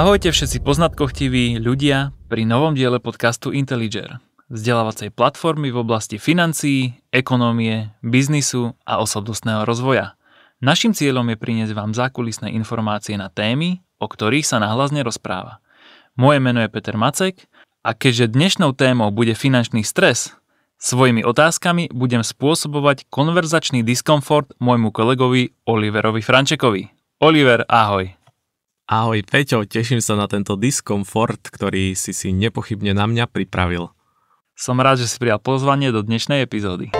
Ahojte všetci poznatkochtiví ľudia pri novom diele podcastu Intelliger, vzdelávacej platformy v oblasti financií, ekonómie, biznisu a osobnostného rozvoja. Naším cieľom je priniesť vám zákulisné informácie na témy, o ktorých sa nahlas nerozpráva. Moje meno je Peter Macek a keďže dnešnou témou bude finančný stres, svojimi otázkami budem spôsobovať konverzačný diskomfort môjmu kolegovi Oliverovi Frančekovi. Oliver, ahoj. Ahoj Peťo, teším sa na tento diskomfort, ktorý si nepochybne na mňa pripravil. Som rád, že si prijal pozvanie do dnešnej epizódy.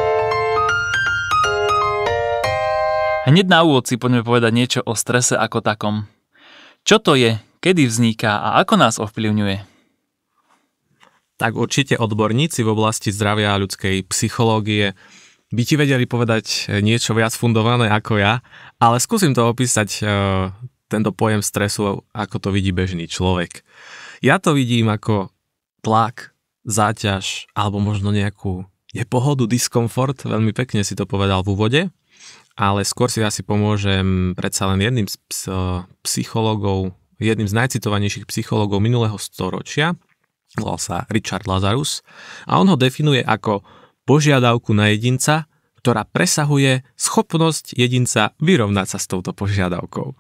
Hneď na úvod si poďme povedať niečo o strese ako takom. Čo to je, kedy vzniká a ako nás ovplyvňuje? Tak určite odborníci v oblasti zdravia a ľudskej psychológie by ti vedeli povedať niečo viac fundované ako ja, ale skúsim to opísať tento pojem stresu, ako to vidí bežný človek. Ja to vidím ako tlak, záťaž alebo možno nejakú nepohodu, diskomfort, veľmi pekne si to povedal v úvode, ale skôr si asi pomôžem predsa len jedným z psychológov, jedným z najcitovanejších psychológov minulého storočia, volal sa Richard Lazarus a on ho definuje ako požiadavku na jedinca, ktorá presahuje schopnosť jedinca vyrovnať sa s touto požiadavkou.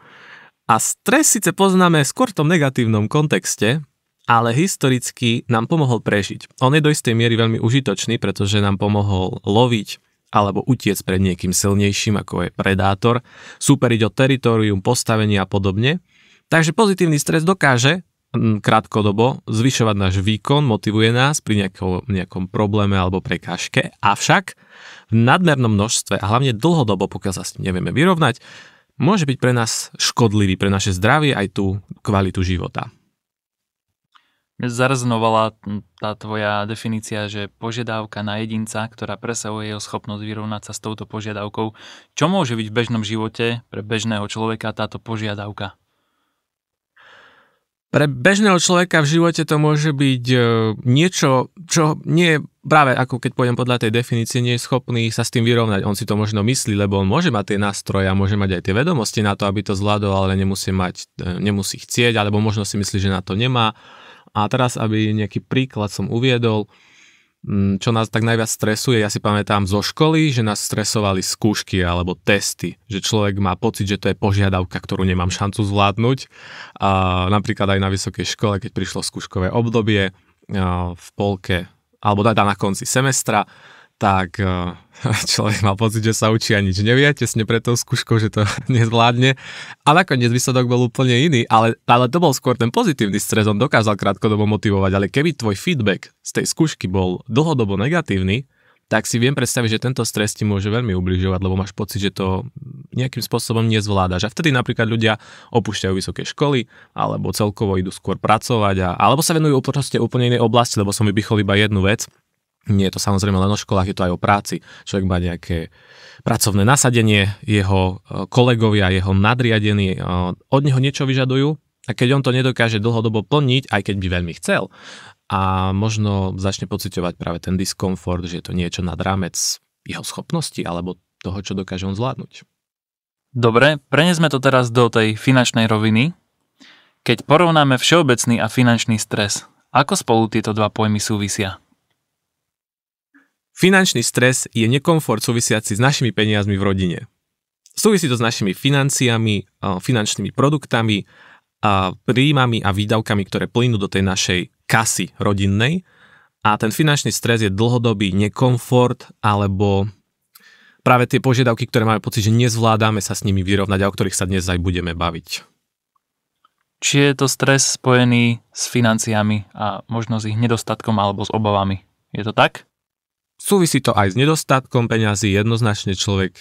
A stres síce poznáme skôr v tom negatívnom kontexte, ale historicky nám pomohol prežiť. On je do istej miery veľmi užitočný, pretože nám pomohol loviť alebo utiec pred niekým silnejším, ako je predátor, súperiť o teritorium, postavenie a podobne. Takže pozitívny stres dokáže krátkodobo zvyšovať náš výkon, motivuje nás pri nejakom probléme alebo prekážke, avšak v nadmernom množstve a hlavne dlhodobo, pokiaľ sa s tým nevieme vyrovnať, môže byť pre nás škodlivý, pre naše zdravie aj tú kvalitu života. Mne zarezonovala tá tvoja definícia, že požiadavka na jedinca, ktorá presahuje jeho schopnosť vyrovnať sa s touto požiadavkou. Čo môže byť v bežnom živote pre bežného človeka táto požiadavka? Pre bežného človeka v živote to môže byť niečo, čo nie je práve ako keď pôjdem podľa tej definície, nie je schopný sa s tým vyrovnať. On si to možno myslí, lebo on môže mať tie nástroje a môže mať aj tie vedomosti na to, aby to zvládol, ale nemusí chcieť, alebo možno si myslí, že na to nemá. A teraz, aby nejaký príklad som uviedol, čo nás tak najviac stresuje, ja si pamätám zo školy, že nás stresovali skúšky alebo testy, že človek má pocit, že to je požiadavka, ktorú nemám šancu zvládnuť. A napríklad aj na vysokej škole, keď prišlo skúškové obdobie v polke, alebo na konci semestra, tak človek mal pocit, že sa učí a nič nevie, tesne pred tou skúškou, že to nezvládne. A nakoniec výsledok bol úplne iný, ale to bol skôr ten pozitívny stres, on dokázal krátkodobo motivovať, ale keby tvoj feedback z tej skúšky bol dlhodobo negatívny, tak si viem predstaviť, že tento stres ti môže veľmi ubližovať, lebo máš pocit, že to nejakým spôsobom nezvládaš. A vtedy napríklad ľudia opúšťajú vysoké školy, alebo celkovo idú skôr pracovať, alebo sa venujú úplne inej oblasti, lebo som vypichol iba jednu vec. Nie je to samozrejme len o školách, je to aj o práci. Človek má nejaké pracovné nasadenie, jeho kolegovia, jeho nadriadení od neho niečo vyžadujú a keď on to nedokáže dlhodobo plniť, aj keď by veľmi chcel, a možno začne pociťovať práve ten diskomfort, že je to niečo nad rámec jeho schopnosti alebo toho, čo dokáže on zvládnuť. Dobre, prenesme to teraz do tej finančnej roviny. Keď porovnáme všeobecný a finančný stres, ako spolu tieto dva pojmy súvisia? Finančný stres je nekomfort súvisiaci s našimi peniazmi v rodine. Súvisí to s našimi financiami, finančnými produktami, príjmami a výdavkami, ktoré plynú do tej našej kasy rodinnej. A ten finančný stres je dlhodobý nekomfort alebo práve tie požiadavky, ktoré máme pocit, že nezvládame sa s nimi vyrovnať a o ktorých sa dnes aj budeme baviť. Či je to stres spojený s financiami a možno s ich nedostatkom alebo s obavami? Je to tak? Súvisí to aj s nedostatkom peňazí, jednoznačne človek,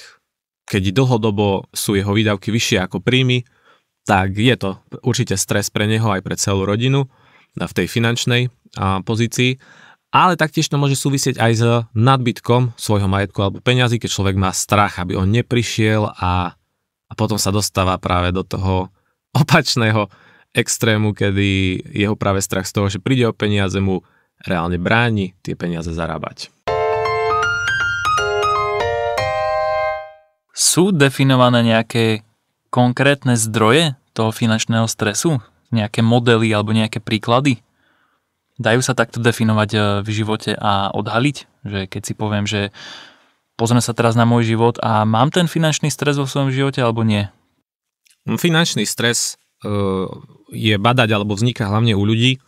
keď dlhodobo sú jeho výdavky vyššie ako príjmy, tak je to určite stres pre neho aj pre celú rodinu v tej finančnej pozícii, ale taktiež to môže súvisieť aj s nadbytkom svojho majetku alebo peňazí, keď človek má strach, aby on neprišiel a potom sa dostáva práve do toho opačného extrému, kedy jeho práve strach z toho, že príde o peniaze, mu reálne bráni tie peniaze zarábať. Sú definované nejaké konkrétne zdroje toho finančného stresu? nejaké modely alebo nejaké príklady? Dajú sa takto definovať v živote a odhaliť? Že keď si poviem, že pozriem sa teraz na môj život a mám ten finančný stres vo svojom živote alebo nie? Finančný stres je badať alebo vzniká hlavne u ľudí,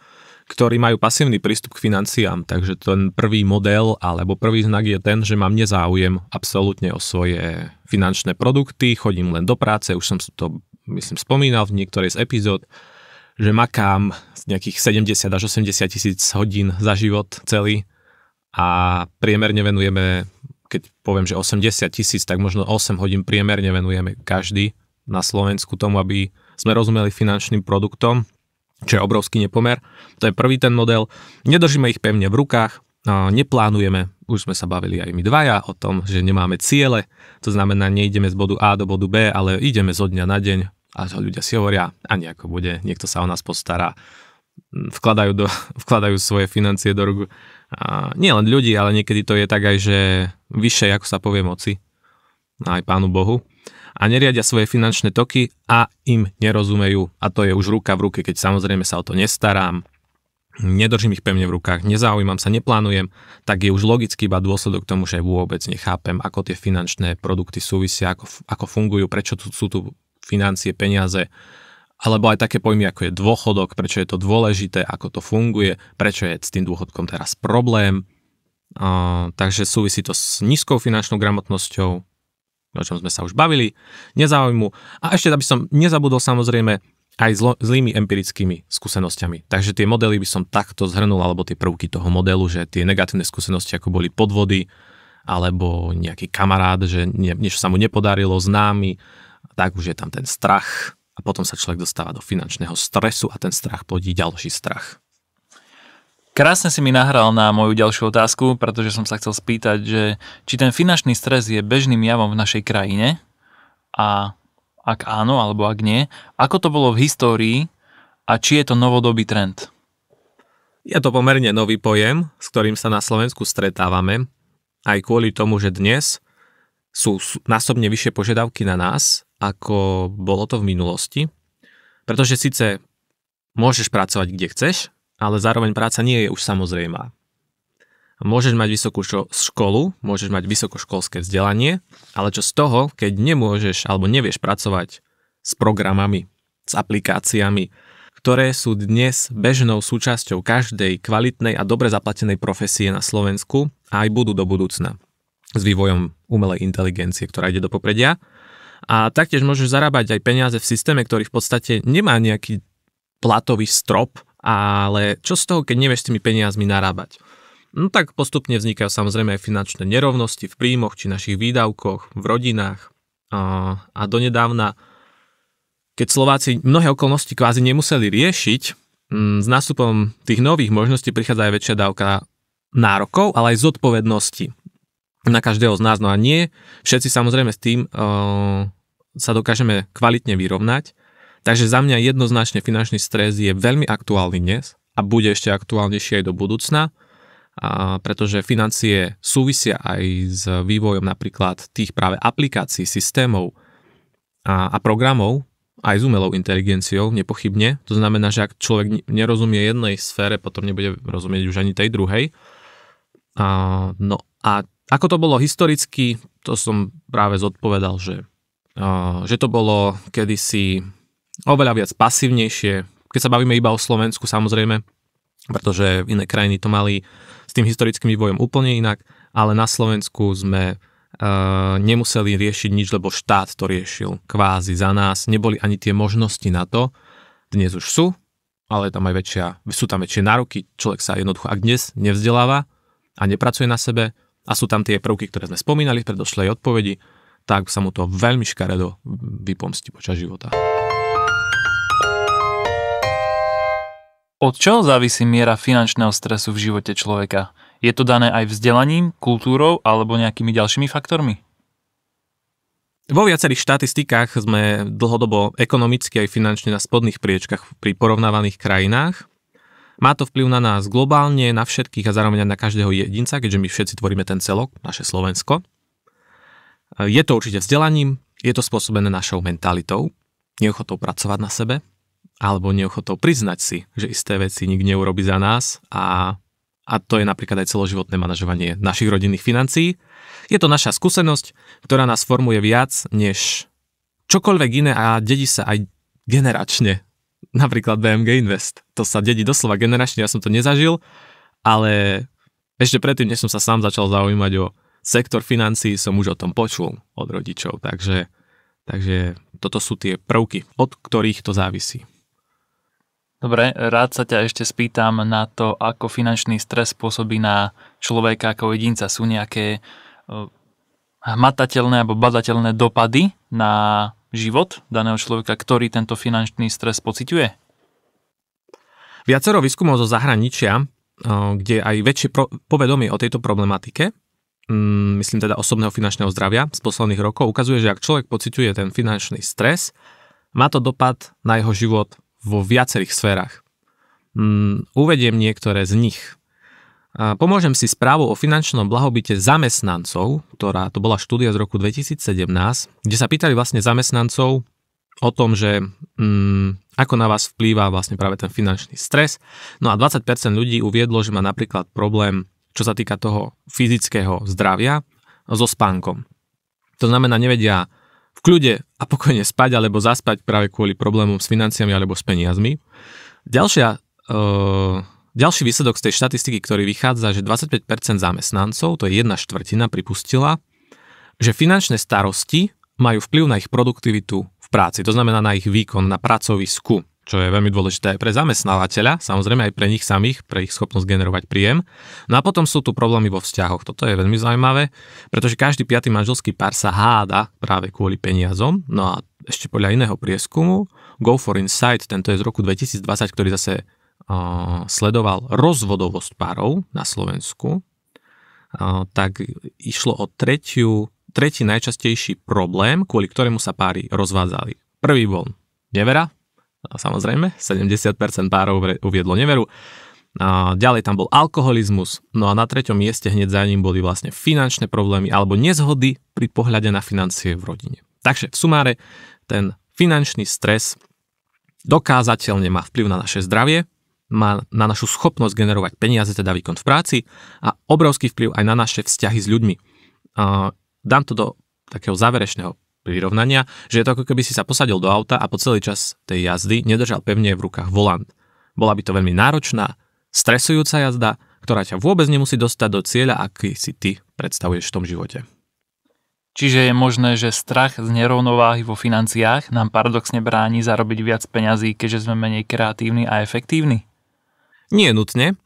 ktorí majú pasívny prístup k financiám. Takže ten prvý model alebo prvý znak je ten, že mám nezáujem absolútne o svoje finančné produkty, chodím len do práce, už som to myslím spomínal v niektorej z epizód, že makám z nejakých 70 až 80 tisíc hodín za život celý a priemerne venujeme, keď poviem, že 80 tisíc, tak možno 8 hodín priemerne venujeme každý na Slovensku tomu, aby sme rozumeli finančným produktom, čo je obrovský nepomer. To je prvý ten model. Nedržíme ich pevne v rukách, neplánujeme, už sme sa bavili aj my dvaja o tom, že nemáme ciele, to znamená, neideme z bodu A do bodu B, ale ideme zo dňa na deň a ľudia si hovoria, a nejako bude, niekto sa o nás postará, vkladajú svoje financie do rúk. Nie len ľudí, ale niekedy to je tak aj, že vyššie, ako sa povie, moci, aj Pánu Bohu, a neriadia svoje finančné toky a im nerozumejú. A to je už ruka v ruke, keď samozrejme sa o to nestarám, nedržím ich pevne v rukách, nezaujímam sa, neplánujem, tak je už logicky iba dôsledok tomu, že vôbec nechápem, ako tie finančné produkty súvisia, ako fungujú, prečo tu sú tu financie, peniaze, alebo aj také pojmy, ako je dôchodok, prečo je to dôležité, ako to funguje, prečo je s tým dôchodkom teraz problém. Takže súvisí to s nízkou finančnou gramotnosťou, o čom sme sa už bavili, nezáujmu. A ešte, aby som nezabudol samozrejme aj zlými empirickými skúsenosťami. Takže tie modely by som takto zhrnul, alebo tie prvky toho modelu, že tie negatívne skúsenosti, ako boli podvody, alebo nejaký kamarát, že niečo sa mu nepodarilo, známy, tak už je tam ten strach a potom sa človek dostáva do finančného stresu a ten strach plodí ďalší strach. Krásne si mi nahral na moju ďalšiu otázku, pretože som sa chcel spýtať, že či ten finančný stres je bežným javom v našej krajine a ak áno, alebo ak nie, ako to bolo v histórii a či je to novodobý trend? Je to pomerne nový pojem, s ktorým sa na Slovensku stretávame, aj kvôli tomu, že dnes sú násobne vyššie požiadavky na nás, ako bolo to v minulosti. Pretože síce môžeš pracovať kde chceš, ale zároveň práca nie je už samozrejmá. Môžeš mať vysokú školu, môžeš mať vysokoškolské vzdelanie, ale čo z toho, keď nemôžeš alebo nevieš pracovať s programami, s aplikáciami, ktoré sú dnes bežnou súčasťou každej kvalitnej a dobre zaplatenej profesie na Slovensku a aj budú do budúcna s vývojom umelej inteligencie, ktorá ide do popredia. A taktiež môžeš zarábať aj peniaze v systéme, ktorý v podstate nemá nejaký platový strop, ale čo z toho, keď nevieš s tými peniazmi narábať? No tak postupne vznikajú samozrejme aj finančné nerovnosti v príjmoch či našich výdavkoch, v rodinách a donedávna, keď Slováci mnohé okolnosti kvázi nemuseli riešiť, s nástupom tých nových možností prichádza aj väčšia dávka nárokov, ale aj zodpovednosti na každého z nás. No a nie všetci samozrejme s tým sa dokážeme kvalitne vyrovnať. Takže za mňa jednoznačne finančný stres je veľmi aktuálny dnes a bude ešte aktuálnejší aj do budúcna, pretože financie súvisia aj s vývojom napríklad tých práve aplikácií, systémov a programov, aj s umelou inteligenciou, nepochybne. To znamená, že ak človek nerozumie jednej sfére, potom nebude rozumieť už ani tej druhej. No a ako to bolo historicky, to som práve zodpovedal, že to bolo kedysi oveľa viac pasívnejšie, keď sa bavíme iba o Slovensku samozrejme, pretože iné krajiny to mali s tým historickým vývojom úplne inak, ale na Slovensku sme nemuseli riešiť nič, lebo štát to riešil kvázi za nás, neboli ani tie možnosti na to, dnes už sú, ale tam aj sú tam väčšie nároky, človek sa jednoducho, ak dnes nevzdeláva a nepracuje na sebe a sú tam tie prvky, ktoré sme spomínali v predošlej odpovedi, tak sa mu to veľmi škaredo vypomstí počas života. Od čoho závisí miera finančného stresu v živote človeka? Je to dané aj vzdelaním, kultúrou alebo nejakými ďalšími faktormi? Vo viacerých štatistikách sme dlhodobo ekonomicky aj finančne na spodných priečkach pri porovnávaných krajinách. Má to vplyv na nás globálne, na všetkých a zároveň na každého jedinca, keďže my všetci tvoríme ten celok, naše Slovensko. Je to určite vzdelaním, je to spôsobené našou mentalitou, neochotou pracovať na sebe alebo neochotou priznať si, že isté veci nikto neurobi za nás a to je napríklad aj celoživotné manažovanie našich rodinných financií. Je to naša skúsenosť, ktorá nás formuje viac než čokoľvek iné a dedí sa aj generačne. Napríklad BMG Invest. To sa dedí doslova generačne, ja som to nezažil, ale ešte predtým, než som sa sám začal zaujímať o sektor financií, som už o tom počul od rodičov. Takže toto sú tie prvky, od ktorých to závisí. Dobre, rád sa ťa ešte spýtam na to, ako finančný stres pôsobí na človeka ako jedinca. Sú nejaké hmatateľné alebo badateľné dopady na život daného človeka, ktorý tento finančný stres pociťuje? Viacero výskumov zo zahraničia, kde aj väčšie povedomie o tejto problematike, myslím teda osobného finančného zdravia z posledných rokov, ukazuje, že ak človek pociťuje ten finančný stres, má to dopad na jeho život vo viacerých sférach. Uvediem niektoré z nich. Pomôžem si správou o finančnom blahobite zamestnancov, to bola štúdia z roku 2017, kde sa pýtali vlastne zamestnancov o tom, že ako na vás vplýva vlastne práve ten finančný stres. No a 20% ľudí uviedlo, že má napríklad problém, čo sa týka toho fyzického zdravia, so spánkom. To znamená, nevedia v kľude a pokojne spať alebo zaspať práve kvôli problémom s financiami alebo s peniazmi. Ďalší výsledok z tej štatistiky, ktorý vychádza, že 25% zamestnancov, to je 1/4, pripustila, že finančné starosti majú vplyv na ich produktivitu v práci. To znamená na ich výkon, na pracovisku, čo je veľmi dôležité aj pre zamestnávateľa, samozrejme aj pre nich samých, pre ich schopnosť generovať príjem. No a potom sú tu problémy vo vzťahoch. Toto je veľmi zaujímavé, pretože každý 5. manželský pár sa háda práve kvôli peniazom. No a ešte podľa iného prieskumu Go for Insight, tento je z roku 2020, ktorý zase sledoval rozvodovosť párov na Slovensku, tak išlo o tretí najčastejší problém, kvôli ktorému sa páry rozvádzali. Prvý bol nevera, samozrejme, 70% párov uviedlo neveru. Ďalej tam bol alkoholizmus, no a na 3. mieste hneď za ním boli vlastne finančné problémy alebo nezhody pri pohľade na financie v rodine. Takže v sumáre ten finančný stres dokázateľne má vplyv na naše zdravie, má na našu schopnosť generovať peniaze, teda výkon v práci a obrovský vplyv aj na naše vzťahy s ľuďmi. Dám to do takého záverečného prirovnania, že je to ako keby si sa posadil do auta a po celý čas tej jazdy nedržal pevne v rukách volant. Bola by to veľmi náročná, stresujúca jazda, ktorá ťa vôbec nemusí dostať do cieľa, aký si ty predstavuješ v tom živote. Čiže je možné, že strach z nerovnováhy vo financiách nám paradoxne bráni zarobiť viac peňazí, keďže sme menej kreatívni a efektívni? Nie nutne.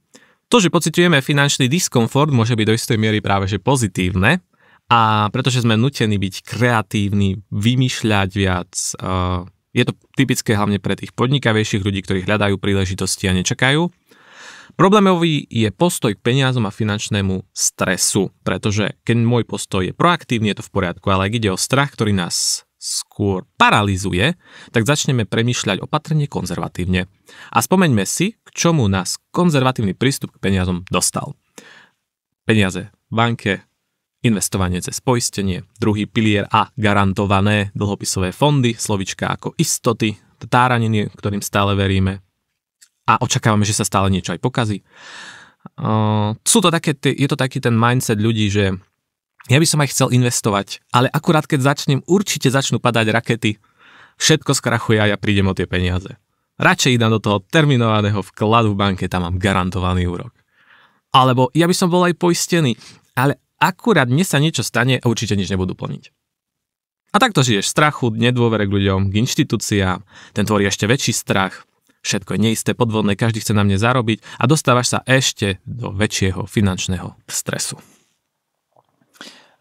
To, že pociťujeme finančný diskomfort, môže byť do istej miery práve že pozitívne, a pretože sme nutení byť kreatívni, vymýšľať viac, je to typické hlavne pre tých podnikavejších ľudí, ktorí hľadajú príležitosti a nečakajú. Problémový je postoj k peniazom a finančnému stresu, pretože keď môj postoj je proaktívny, je to v poriadku, ale ak ide o strach, ktorý nás skôr paralizuje, tak začneme premýšľať opatrne konzervatívne. A spomeňme si, k čomu nás konzervatívny prístup k peniazom dostal. Peniaze v banke, investovanie cez poistenie, druhý pilier a garantované dlhopisové fondy, slovička ako istoty, táranenie, ktorým stále veríme a očakávame, že sa stále niečo aj pokazí. Je to taký ten mindset ľudí, že ja by som aj chcel investovať, ale akurát keď určite začnú padať rakety, všetko skrachuje a ja prídem o tie peniaze. Radšej idem do toho terminovaného vkladu v banke, tam mám garantovaný úrok. Alebo ja by som bol aj poistený, ale akurát mne sa niečo stane a určite nič nebudú plniť. A takto žiješ v strachu, nedôvere k ľuďom, k inštitúciám, ten tvorí ešte väčší strach, všetko je neisté, podvodné, každý chce na mne zarobiť a dostávaš sa ešte do väčšieho finančného stresu.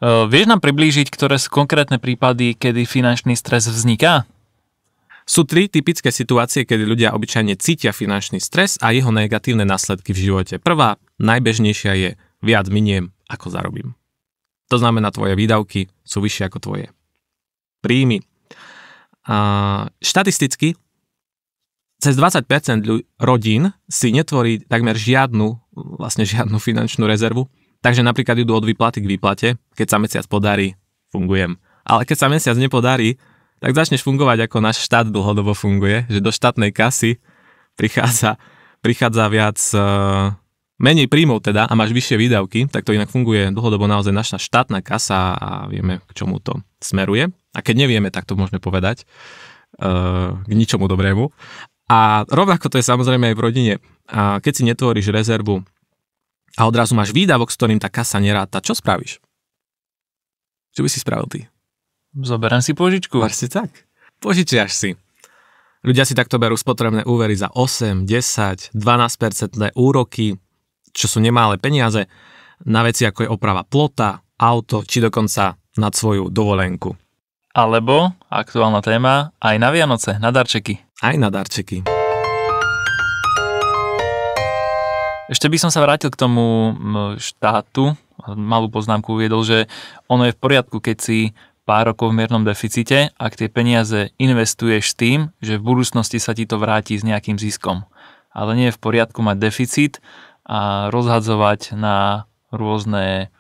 Vieš nám priblížiť, ktoré sú konkrétne prípady, kedy finančný stres vzniká? Sú 3 typické situácie, kedy ľudia obyčajne cítia finančný stres a jeho negatívne následky v živote. Prvá, najbežnejšia je viac miniem, ako zarobím. To znamená, tvoje výdavky sú vyššie ako tvoje príjmy. Štatisticky cez 20% rodín si netvorí takmer žiadnu finančnú rezervu, takže napríklad idú od výplaty k výplate, keď sa mesiac podarí, fungujem. Ale keď sa mesiac nepodarí, tak začneš fungovať ako náš štát dlhodobo funguje, že do štátnej kasy prichádza viac, menej príjmov teda a máš vyššie výdavky, tak to inak funguje dlhodobo naozaj naša štátna kasa a vieme, k čomu to smeruje. A keď nevieme, tak to môžeme povedať k ničomu dobrému. A rovnako to je samozrejme aj v rodine. A keď si netvoríš rezervu a odrazu máš výdavok, s ktorým tá kasa neráta, čo spravíš? Čo by si spravil ty? Zoberiem si požičku. Vlastne tak. Požičiaš si. Ľudia si takto berú spotrebné úvery za 8, 10, 12% úroky, čo sú nemalé peniaze, na veci ako je oprava plota, auto, či dokonca nad svoju dovolenku. Alebo, aktuálna téma, aj na Vianoce, na darčeky. Aj na darčeky. Ešte by som sa vrátil k tomu štátu. Malú poznámku uviedol, že ono je v poriadku, keď si pár rokov v miernom deficite, ak tie peniaze investuješ s tým, že v budúcnosti sa ti to vráti s nejakým ziskom. Ale nie je v poriadku mať deficit a rozhadzovať na rôzne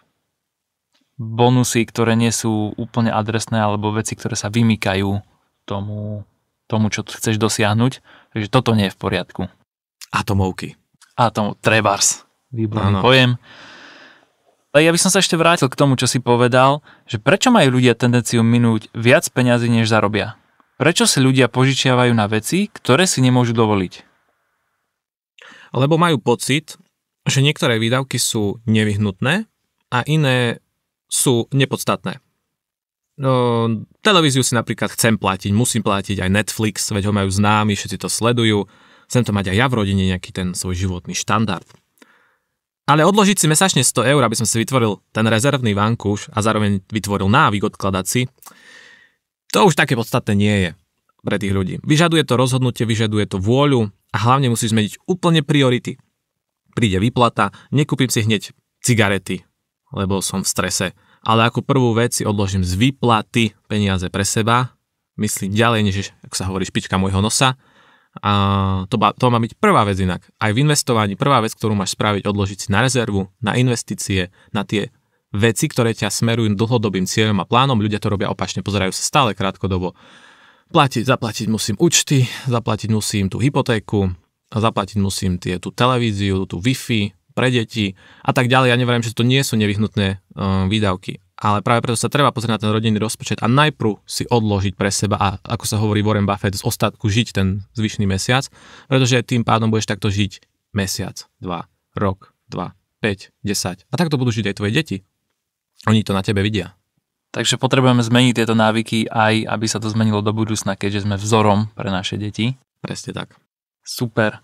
bonusy, ktoré nie sú úplne adresné, alebo veci, ktoré sa vymykajú tomu, čo chceš dosiahnuť. Takže toto nie je v poriadku. Atomovky. Trebárs. Výborný pojem. Ale ja by som sa ešte vrátil k tomu, čo si povedal, že prečo majú ľudia tendenciu minúť viac peňazí, než zarobia? Prečo si ľudia požičiavajú na veci, ktoré si nemôžu dovoliť? Lebo majú pocit, že niektoré výdavky sú nevyhnutné a iné sú nepodstatné. Televíziu si napríklad chcem platiť, musím platiť aj Netflix, veď ho majú známi, všetci to sledujú. Chcem to mať aj ja v rodine, nejaký ten svoj životný štandard. Ale odložiť si mesačne 100 eur, aby som si vytvoril ten rezervný vankúš a zároveň vytvoril návyk odkladať si, to už také podstatné nie je pre tých ľudí. Vyžaduje to rozhodnutie, vyžaduje to vôľu a hlavne musíš zmeniť úplne priority. Príde výplata, nekúpim si hneď cigarety, lebo som v strese, ale ako prvú vec si odložím z výplaty peniaze pre seba, myslím ďalej, než, ako sa hovorí, špička môjho nosa. A to má byť prvá vec inak. Aj v investovaní prvá vec, ktorú máš spraviť, odložiť si na rezervu, na investície, na tie veci, ktoré ťa smerujú dlhodobým cieľom a plánom. Ľudia to robia opačne, pozerajú sa stále krátkodobo. Zaplatiť musím účty, zaplatiť musím tú hypotéku, zaplatiť musím tú televíziu, tú Wi-Fi pre deti a tak ďalej. Ja neverím, že to nie sú nevyhnutné výdavky. Ale práve preto sa treba pozrieť na ten rodinný rozpočet a najprv si odložiť pre seba a ako sa hovorí Warren Buffett, z ostatku žiť ten zvyšný mesiac, pretože tým pádom budeš takto žiť mesiac, 2, rok, 2, 5, 10 a takto budú žiť aj tvoje deti. Oni to na tebe vidia. Takže potrebujeme zmeniť tieto návyky aj, aby sa to zmenilo do budúcna, keďže sme vzorom pre naše deti. Presne tak. Super.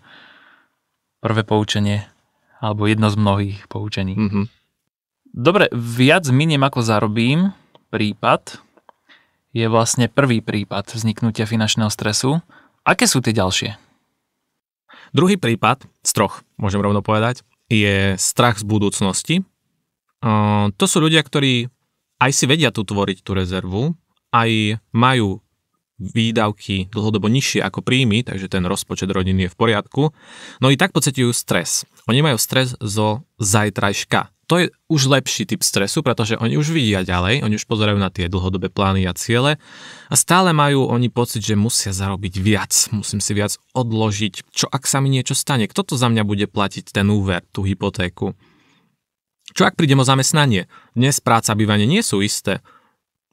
Prvé poučenie, alebo jedno z mnohých poučení. Dobre, viac miniem ako zarobím prípad je vlastne prvý prípad vzniknutia finančného stresu. Aké sú tie ďalšie? Druhý prípad, z troch, môžem rovno povedať, je strach z budúcnosti. To sú ľudia, ktorí aj si vedia tu tvoriť tú rezervu, aj majú výdavky dlhodobo nižšie ako príjmy, takže ten rozpočet rodiny je v poriadku, no i tak pociťujú stres. Oni majú stres zo zajtrajška. To je už lepší typ stresu, pretože oni už vidia ďalej, oni už pozerajú na tie dlhodobé plány a ciele a stále majú oni pocit, že musia zarobiť viac, musím si viac odložiť, čo ak sa mi niečo stane, kto to za mňa bude platiť ten úver, tú hypotéku. Čo ak prídem o zamestnanie? Dnes práca a bývanie nie sú isté.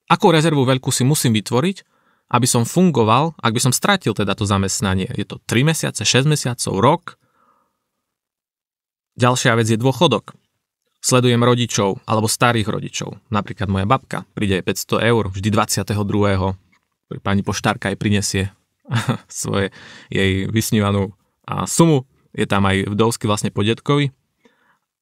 Akú rezervu veľkú si musím vytvoriť, aby som fungoval, ak by som stratil teda to zamestnanie? Je to 3 mesiace, 6 mesiacov, rok? Ďalšia vec je dôchodok. Sledujem rodičov alebo starých rodičov. Napríklad moja babka príde 500 eur, vždy 22. Pani poštárka jej prinesie svoje jej vysnívanú sumu. Je tam aj vdovsky vlastne po detkovi.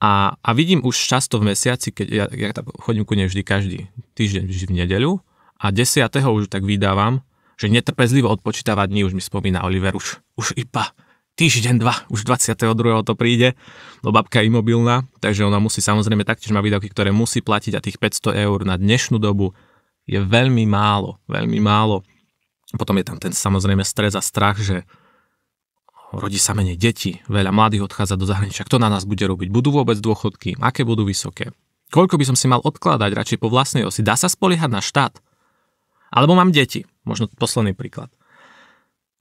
A vidím už často v mesiaci, keď ja tam chodím ku nej vždy každý týždeň v nedeľu a 10. už tak vydávam, že netrpezlivo odpočítava dní, už mi spomína Oliver, už iba týždeň, 2, už 22. to príde, no babka je imobilná, takže ona musí samozrejme taktiež mať výdavky, ktoré musí platiť a tých 500 eur na dnešnú dobu je veľmi málo, veľmi málo. Potom je tam ten samozrejme stres a strach, že rodí sa menej detí, veľa mladých odchádza do zahraničia, kto na nás bude robiť, budú vôbec dôchodky, aké budú vysoké, koľko by som si mal odkladať radšej po vlastnej osi, dá sa spoliehať na štát. Alebo mám deti, možno posledný príklad.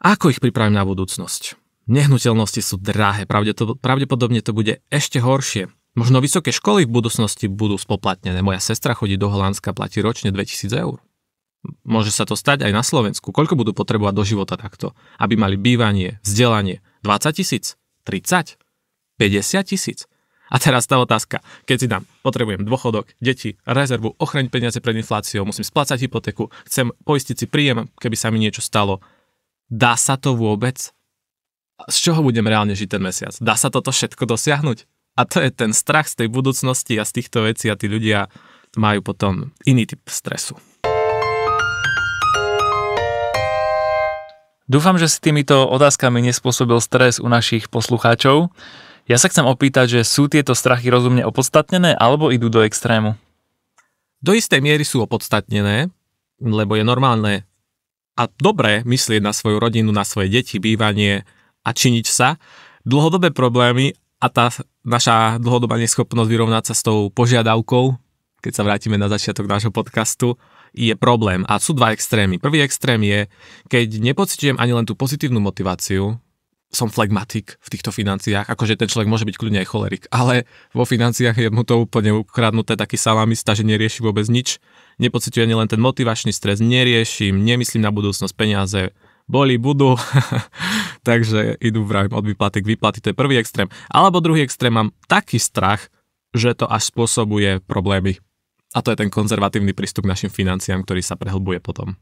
Ako ich pripravím na budúcnosť? Nehnuteľnosti sú drahé, pravdepodobne to bude ešte horšie. Možno vysoké školy v budúcnosti budú spoplatnené. Moja sestra chodí do Holandska, platí ročne 2000 eur. Môže sa to stať aj na Slovensku. Koľko budú potrebovať do života takto? Aby mali bývanie, vzdelanie. 20 000? 30? 50 000? A teraz tá otázka. Keď si dám, potrebujem dôchodok, deti, rezervu, ochraňť peniaze pred infláciou, musím splácať hypotéku, chcem poistiť si príjem, keby sa mi niečo stalo. Dá sa to vôbec? Z čoho budem reálne žiť ten mesiac? Dá sa toto všetko dosiahnuť? A to je ten strach z tej budúcnosti a z týchto vecí a tí ľudia majú potom iný typ stresu. Dúfam, že si týmito otázkami nespôsobil stres u našich poslucháčov. Ja sa chcem opýtať, že sú tieto strachy rozumne opodstatnené alebo idú do extrému? Do istej miery sú opodstatnené, lebo je normálne a dobré myslieť na svoju rodinu, na svoje deti, bývanie a činiť sa. Dlhodobé problémy a tá naša dlhodobá neschopnosť vyrovnať sa s tou požiadavkou, keď sa vrátime na začiatok nášho podcastu, je problém. A sú dva extrémy. Prvý extrém je, keď nepociťujem ani len tú pozitívnu motiváciu, som flegmatik v týchto financiách, akože ten človek môže byť kľudne aj cholerik, ale vo financiách je mu to úplne ukradnuté, taký salamista, že nerieši vôbec nič. Nepociťujem ani len ten motivačný stres, neriešim, nemyslím na budúcnosť, peniaze budú, takže idú vravím od výplaty k výplaty, to je prvý extrém. Alebo druhý extrém, mám taký strach, že to až spôsobuje problémy. A to je ten konzervatívny prístup k našim financiám, ktorý sa prehlbuje potom.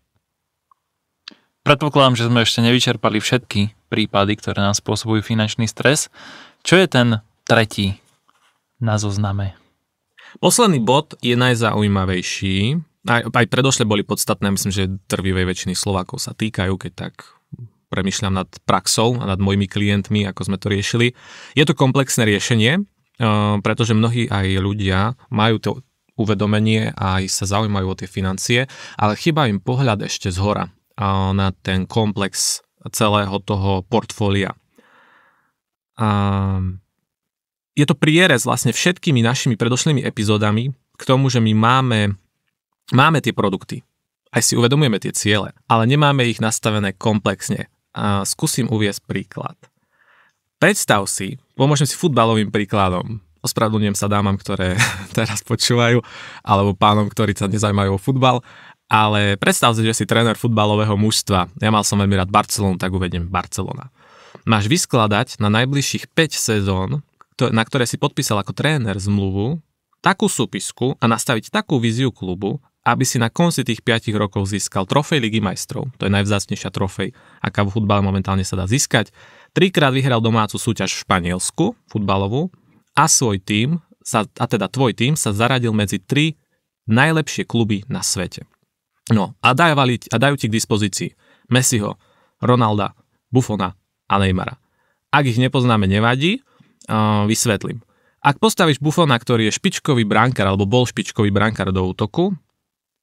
Predpokladám, že sme ešte nevyčerpali všetky prípady, ktoré nám spôsobujú finančný stres. Čo je ten tretí na zozname? Posledný bod je najzaujímavejší. Aj predošle boli podstatné, myslím, že drvivej väčšiny Slovákov sa týkajú, keď tak premýšľam nad praxou a nad mojimi klientmi, ako sme to riešili. Je to komplexné riešenie, pretože mnohí aj ľudia majú to uvedomenie a aj sa zaujímajú o tie financie, ale chýba im pohľad ešte zhora na ten komplex celého toho portfólia. Je to prierez vlastne všetkými našimi predošlými epizódami k tomu, že my máme tie produkty, aj si uvedomujeme tie ciele, ale nemáme ich nastavené komplexne. Skúsim uviesť príklad. Predstav si, pomôžem si futbalovým príkladom. Ospravedlňujem sa dámam, ktoré teraz počúvajú, alebo pánom, ktorí sa nezaujímajú o futbal, ale predstav si, že si tréner futbalového mužstva. Ja mal som veľmi rád Barcelonu, tak uvediem Barcelona. Máš vyskladať na najbližších 5 sezón, na ktoré si podpísal ako tréner zmluvu, takú súpisku a nastaviť takú víziu klubu, aby si na konci tých 5 rokov získal trofej Ligy majstrov. To je najvzácnejšia trofej, aká v futbale momentálne sa dá získať. 3-krát vyhral domácu súťaž v Španielsku, futbalovú, a svoj tím, teda tvoj tím sa zaradil medzi 3 najlepšie kluby na svete. No a dajú ti k dispozícii Messiho, Ronalda, Buffona a Neymara. Ak ich nepoznáme, nevadí, vysvetlím. Ak postavíš Buffona, ktorý je špičkový brankár alebo bol špičkový brankár do útoku,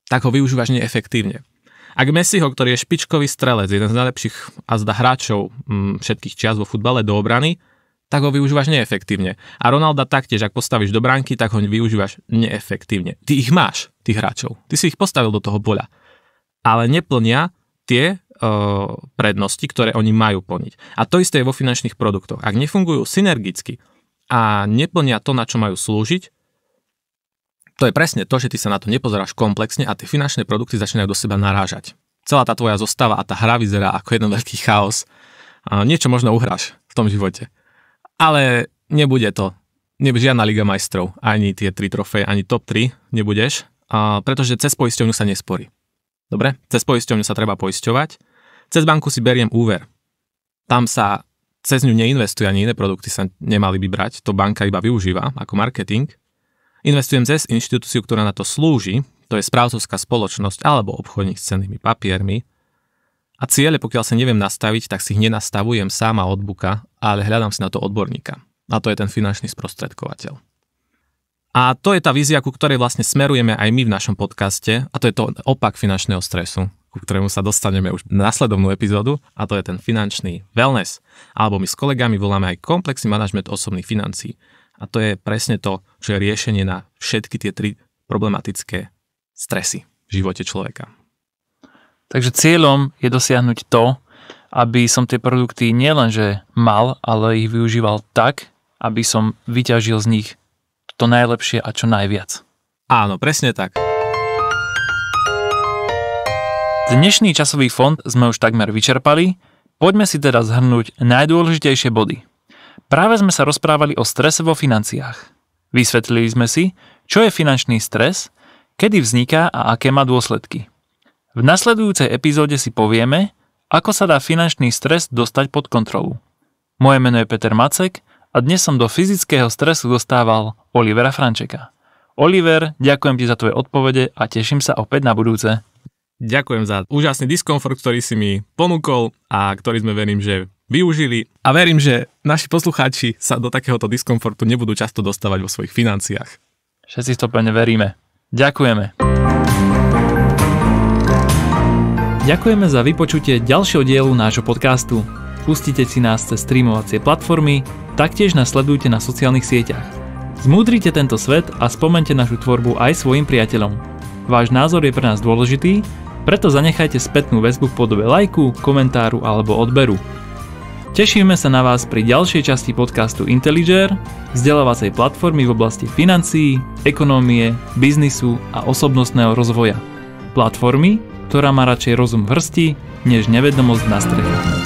tak ho využívaš neefektívne. Ak Messiho, ktorý je špičkový strelec, jeden z najlepších hráčov všetkých čias vo futbale do obrany, tak ho využívaš neefektívne. A Ronalda taktiež, ak postavíš do bránky, tak ho využívaš neefektívne. Ty ich máš, tých hráčov. Ty si ich postavil do toho poľa. Ale neplnia tie prednosti, ktoré oni majú plniť. A to isté je vo finančných produktoch. Ak nefungujú synergicky a neplnia to, na čo majú slúžiť, to je presne to, že ty sa na to nepozeráš komplexne a tie finančné produkty začínajú do seba narážať. Celá tá tvoja zostava a tá hra vyzerá ako jeden veľký chaos. Niečo možno uhráš v tom živote. Ale nebude to. Žiadna Liga majstrov, ani tie 3 trofeje, ani top 3 nebudeš, pretože cez poisťovňu sa nesporí. Dobre? Cez poisťovňu sa treba poisťovať. Cez banku si beriem úver. Tam sa cez ňu neinvestuje, ani iné produkty sa nemali by brať. To banka iba využíva ako marketing. Investujem cez inštitúciu, ktorá na to slúži, to je správcovská spoločnosť alebo obchodník s cennými papiermi. A ciele, pokiaľ sa neviem nastaviť, tak si ich nenastavujem sám a od buka, ale hľadám si na to odborníka. A to je ten finančný sprostredkovateľ. A to je tá vízia, ku ktorej vlastne smerujeme aj my v našom podcaste, a to je to opak finančného stresu, ku ktorému sa dostaneme už na nasledovnú epizódu, a to je ten finančný wellness. Alebo my s kolegami voláme aj komplexný manažment osobných financií. A to je presne to, čo je riešenie na všetky tie 3 problematické stresy v živote človeka. Takže cieľom je dosiahnuť to, aby som tie produkty nielenže mal, ale ich využíval tak, aby som vyťažil z nich to najlepšie a čo najviac. Áno, presne tak. Dnešný časový fond sme už takmer vyčerpali, poďme si teda zhrnúť najdôležitejšie body. Práve sme sa rozprávali o strese vo financiách. Vysvetlili sme si, čo je finančný stres, kedy vzniká a aké má dôsledky. V nasledujúcej epizóde si povieme, ako sa dá finančný stres dostať pod kontrolu. Moje meno je Peter Macek a dnes som do fyzického stresu dostával Olivera Frančeka. Oliver, ďakujem ti za tvoje odpovede a teším sa opäť na budúce. Ďakujem za úžasný diskomfort, ktorý si mi ponúkol a ktorý sme, verím, že využili. A verím, že naši poslucháči sa do takéhoto diskomfortu nebudú často dostávať vo svojich financiách. Všetci to pevne veríme. Ďakujeme. Ďakujeme za vypočutie ďalšieho dielu nášho podcastu. Pustite si nás cez streamovacie platformy, taktiež nás sledujte na sociálnych sieťach. Zmúdrite tento svet a spomente našu tvorbu aj svojim priateľom. Váš názor je pre nás dôležitý, preto zanechajte spätnú väzbu v podobe lajku, komentáru alebo odberu. Tešíme sa na vás pri ďalšej časti podcastu Intelliger, vzdelávacej platformy v oblasti financií, ekonómie, biznisu a osobnostného rozvoja. Platformy, ktorá má radšej rozum v hrsti, než nevedomosť na streche.